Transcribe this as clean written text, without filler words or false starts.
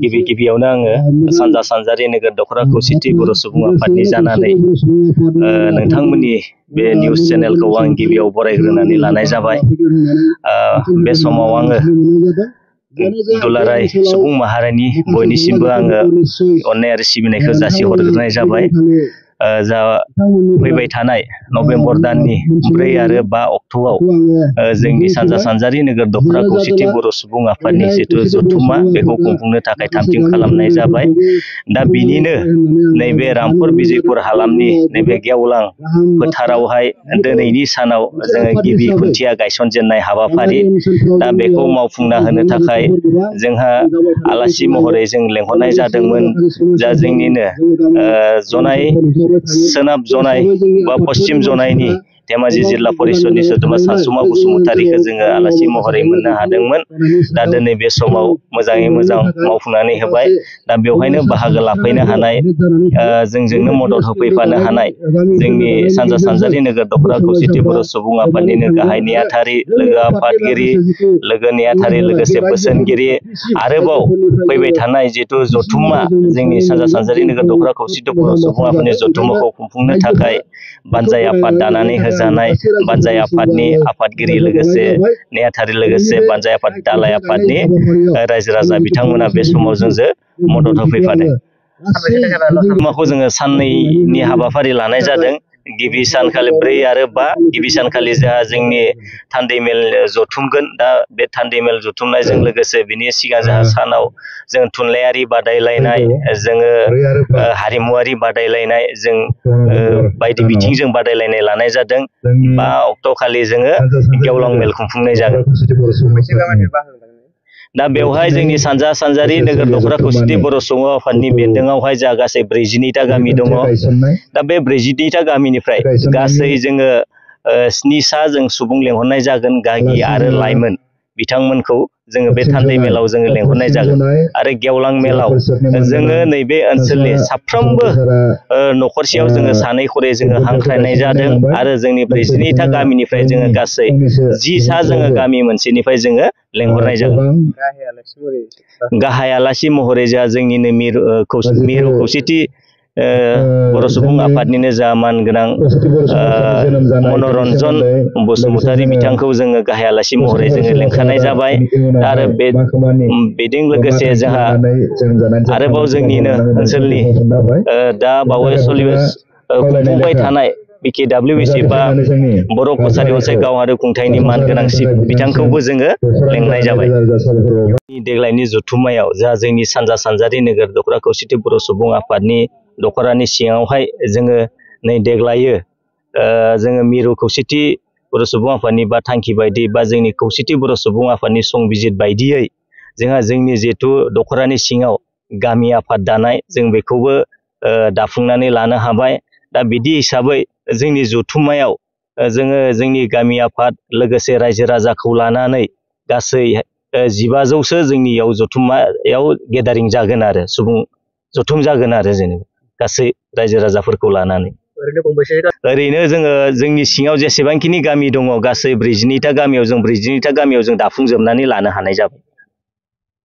गिबि गिबियावनो आङो सानजा सानजारि नोगोर दखरा खौसेथि बर' सुबुं आफादनि जानानै नोंथांमोननि बे निउस चेनेलखौ आं गिबियाव बरायग्रोनानै लानाय जाबाय। बे समाव आङो दुलाराय सुबुं माहारिनि बयनिसिमबो आङो अननाय आरो सिबिनायखौ जासिहरग्रोनाय जाबाय। जा फैबाय थानाय नभेम्बर दाननि 4 आरो 5 अक्ट'आव जोंनि सानजा सानजारि नोगोर दखरा खौसेथि बर' सुबुं आफादनि जिथु जथुम्मा बेखौ खुंफुंनो थाखाय थामथिम खालामनाय जाबाय। दा बिनिनो नैबे रामपुर बिजयपुर हालामनि नैबे गेवलां फोथारावहाय दिनैनि सानाव जोङो गिबि खुन्थिया गायसनजेननाय हाबाफारि, दा बेखौ मावफुंना होनो थाखाय जोंहा आलासि महरै जों लेंहरनाय जादोंमोन। जा जोंनिनो जनाय सोनाब जनाय बा पश्चिम जनायनि धेमाजि जिल्ला परिषदनि सोद्रोमा सानसुमा बसुमतारीखौ जोङो आलासि महरै मोननो हादोंमोन। दा दिनै बे समाव मोजाङै मोजां मावफुंनानै होबाय। दा बेवहायनो बाहागो लाफैनो हानाय, जोंजोंनो मदद होफैफानो हानाय जोंनि सानजा सानजारि नोगोर दखरा खौसेथि बर' सुबुं आफादनिनो गाहाय नेहाथारि, लोगो आफादगिरि, लोगो नेहाथारि लोगोसे बोसोनगिरि, आरोबाव फैबाय थानाय जिथु जथुम्मा जोंनि सानजा सानजारि नोगोर दखरा खौसेथि बर' सुबुं आफादनि जथुम्माखौ खुंफुंनो थाखाय बानजाय आफाद दानानै होजानाय बानजाय आफादनि आफादगिरि लोगोसे नेहाथारि लोगोसे बानजाय आफाद दालाय आफादनि रायजो राजा बिथांमोना बे समाव जोंजों मदद होफैफादों। जथुम्माखौ जोङो साननैनि हाबाफारि लानाय जादों। गिबि सानखालि 4 आरो 5, गिबि सानखालि जोंहा जोंनि थान्दै मेल जथुमगोन। दा बे थान्दै मेल जथुमनायजों लोगोसे बिनि सिगां जोंहा सानाव जों थुनलाइयारि बादायलायनाय, जोङो हारिमुवारि बादायलायनाय, जों बायदि बिथिंजों बादायलायनाय लानाय जादों। 5 अक्ट'खालि जोङो गेवलां मेल खुंफुंनाय जागोन। दा बेवहाय जोंनि सानजा सानजारि नोगोर दखरा खौसेथि बर' सुबुं आफादनि बेन्दोंआवहाय जा गासै 42टा गामि दङ। दा बे 42टा गामिनिफ्राय गासै जोङो 7 जों सुबुं लेंहरनाय जागोन। गागि आरो लाइमोन बिथांमोनखौ जोङो बे थान्दै मेलाव जोङो लेंहरनाय जागोन। आरो गेवलां मेलाव जोङो नैबे ओनसोलनि साफ्रोमबो न'खरसेयाव जोङो 2 खरै जोङो हांख्रायनाय जादों। आरो जोंनि 42टा गामिनिफ्राय जोङो गासै 10 जोङो गामि मोनसेनिफ्राय जोङो लेंहरनाय जागोन। गाहाय आलासि महरै जोंहा जोंनिनो मिरु खौसेथि बर' सुबुं आफादनिनो जा मानगोनां मनरन्जन बसुमतारी बिथांखौ जोङो गाहाय आलासि महरै जोङो लेंखानाय जाबाय। आरो बेजों लोगोसे जोंहा आरोबाव जोंनिनो ओनसोलनि दा बावै खुंफुंबाय थानाय BKWBC बा बर' कसारि अनसाय गावारि खुंथायनि मानगोनांसिन बिथांखौबो जोङो लेंनाय जाबाय। देग्लायनि जथुम्मायाव जा जोंनि सानजा सानजारि नोगोर दखरा खौसेथि बर' सुबुं आफादनि दखरानि सिङावहाय जोङो नै देग्लायो जोङो मिरु खौसेथि बर' सुबुं आफादनि बा थांखि बायदि बा जोंनि खौसेथि बर' सुबुं आफादनि संबिजित बायदियै जोंहा जोंनि जिहेथु दखरानि सिङाव गामि आफाद दानाय, जों बेखौबो दाफुंनानै लानो हाबाय। दा बिदि हिसाबै जोंनि जथुम्मायाव जोङो जोंनि गामि आफाद लोगोसे रायजो राजाखौ लानानै गासै 1500सो जोंनियाव जथुम्मायाव गेदारिं जागोन आरो सुबुं जथुम जागोन आरो जेनेबा गासै रायजो राजाफोरखौ लानानै। ओरैनो जोङो जोंनि सिङाव जेसेबांखिनि गामि दङ गासै 42टा गामियाव जों दाफुंजोबनानै लानो हानाय जाबाय।